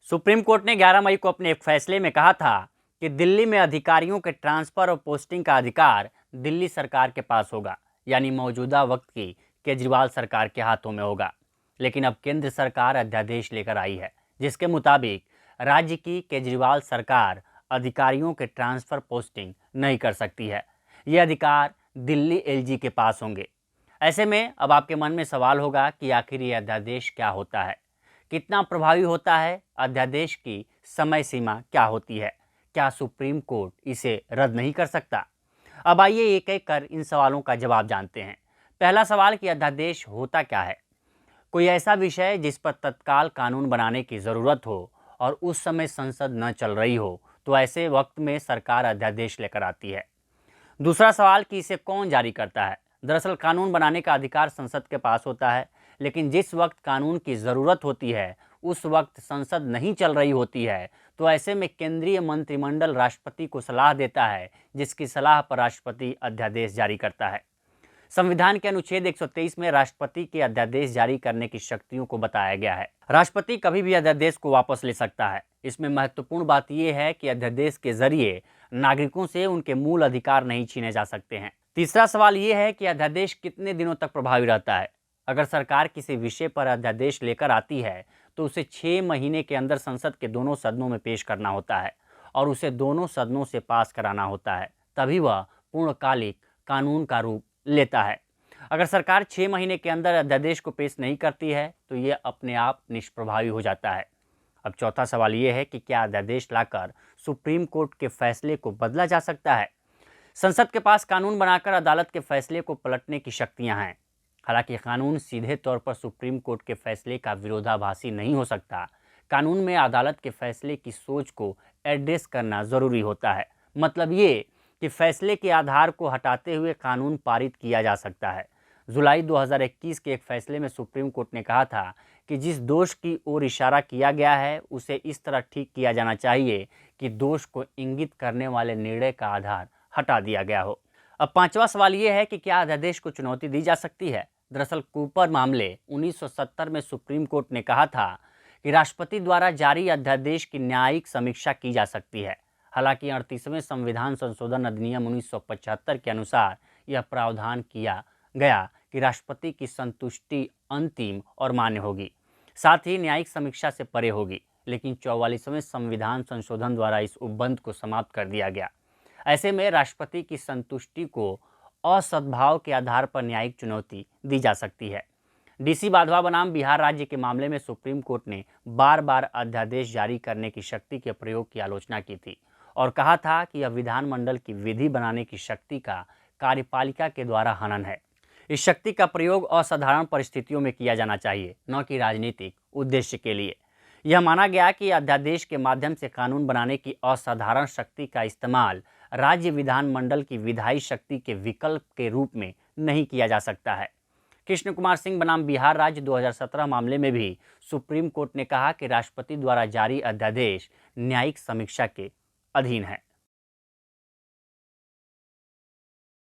Supreme court ने 11 मई को अपने एक फैसले में कहा था कि दिल्ली में अधिकारियों के ट्रांसफर और पोस्टिंग का अधिकार दिल्ली सरकार के पास होगा, यानी मौजूदा वक्त की केजरीवाल सरकार के हाथों में होगा। लेकिन अब केंद्र सरकार अध्यादेश लेकर आई है, जिसके मुताबिक राज्य की केजरीवाल सरकार अधिकारियों के ट्रांसफर पोस्टिंग नहीं कर सकती है। ये अधिकार दिल्ली एलजी के पास होंगे। ऐसे में अब आपके मन में सवाल होगा कि आखिर ये अध्यादेश क्या होता है, कितना प्रभावी होता है, अध्यादेश की समय सीमा क्या होती है, क्या सुप्रीम कोर्ट इसे रद्द नहीं कर सकता? अब आइए एक एक कर इन सवालों का जवाब जानते हैं। पहला सवाल कि अध्यादेश होता क्या है। कोई ऐसा विषय जिस पर तत्काल कानून बनाने की ज़रूरत हो और उस समय संसद न चल रही हो, तो ऐसे वक्त में सरकार अध्यादेश लेकर आती है। दूसरा सवाल कि इसे कौन जारी करता है। दरअसल कानून बनाने का अधिकार संसद के पास होता है, लेकिन जिस वक्त कानून की ज़रूरत होती है उस वक्त संसद नहीं चल रही होती है, तो ऐसे में केंद्रीय मंत्रिमंडल राष्ट्रपति को सलाह देता है, जिसकी सलाह पर राष्ट्रपति अध्यादेश जारी करता है। संविधान के अनुच्छेद 123 में राष्ट्रपति के अध्यादेश जारी करने की शक्तियों को बताया गया है। राष्ट्रपति कभी भी अध्यादेश को वापस ले सकता है। इसमें महत्वपूर्ण बात यह है कि अध्यादेश के जरिए नागरिकों से उनके मूल अधिकार नहीं छीने जा सकते हैं। तीसरा सवाल यह है कि अध्यादेश कितने दिनों तक प्रभावी रहता है। अगर सरकार किसी विषय पर अध्यादेश लेकर आती है तो उसे 6 महीने के अंदर संसद के दोनों सदनों में पेश करना होता है और उसे दोनों सदनों से पास कराना होता है, तभी वह पूर्णकालिक कानून का रूप लेता है। अगर सरकार 6 महीने के अंदर अध्यादेश को पेश नहीं करती है तो ये अपने आप निष्प्रभावी हो जाता है। अब चौथा सवाल ये है कि क्या अध्यादेश लाकर सुप्रीम कोर्ट के फैसले को बदला जा सकता है। संसद के पास कानून बनाकर अदालत के फैसले को पलटने की शक्तियां हैं। हालांकि कानून सीधे तौर पर सुप्रीम कोर्ट के फैसले का विरोधाभासी नहीं हो सकता। कानून में अदालत के फैसले की सोच को एड्रेस करना ज़रूरी होता है। मतलब ये कि फैसले के आधार को हटाते हुए कानून पारित किया जा सकता है। जुलाई 2021 के एक फैसले में सुप्रीम कोर्ट ने कहा था कि जिस दोष की ओर इशारा किया गया है उसे इस तरह ठीक किया जाना चाहिए कि दोष को इंगित करने वाले निर्णय का आधार हटा दिया गया हो। अब पांचवा सवाल ये है कि क्या अध्यादेश को चुनौती दी जा सकती है। दरअसल कूपर मामले 1970 में सुप्रीम कोर्ट ने कहा था कि राष्ट्रपति द्वारा जारी अध्यादेश की न्यायिक समीक्षा की जा सकती है। हालांकि 38वें संविधान संशोधन अधिनियम 1975 के अनुसार यह प्रावधान किया गया कि राष्ट्रपति की संतुष्टि अंतिम और मान्य होगी, साथ ही न्यायिक समीक्षा से परे होगी। लेकिन 44वें संविधान संशोधन द्वारा इस उपबंध को समाप्त कर दिया गया। ऐसे में राष्ट्रपति की संतुष्टि को असद्भाव के आधार पर न्यायिक चुनौती दी जा सकती है। डीसी बाधवा बनाम बिहार राज्य के मामले में सुप्रीम कोर्ट ने बार बार अध्यादेश जारी करने की शक्ति के प्रयोग की आलोचना की थी और कहा था कि यह विधानमंडल की विधि बनाने की शक्ति का कार्यपालिका के द्वारा हनन है। इस शक्ति का प्रयोग असाधारण परिस्थितियों में किया जाना चाहिए, न कि राजनीतिक उद्देश्य के लिए। यह माना गया कि अध्यादेश के माध्यम से कानून बनाने की असाधारण शक्ति का इस्तेमाल राज्य विधानमंडल की विधायी शक्ति के विकल्प के रूप में नहीं किया जा सकता है। कृष्ण कुमार सिंह बनाम बिहार राज्य 2017 मामले में भी सुप्रीम कोर्ट ने कहा कि राष्ट्रपति द्वारा जारी अध्यादेश न्यायिक समीक्षा के अधीन है।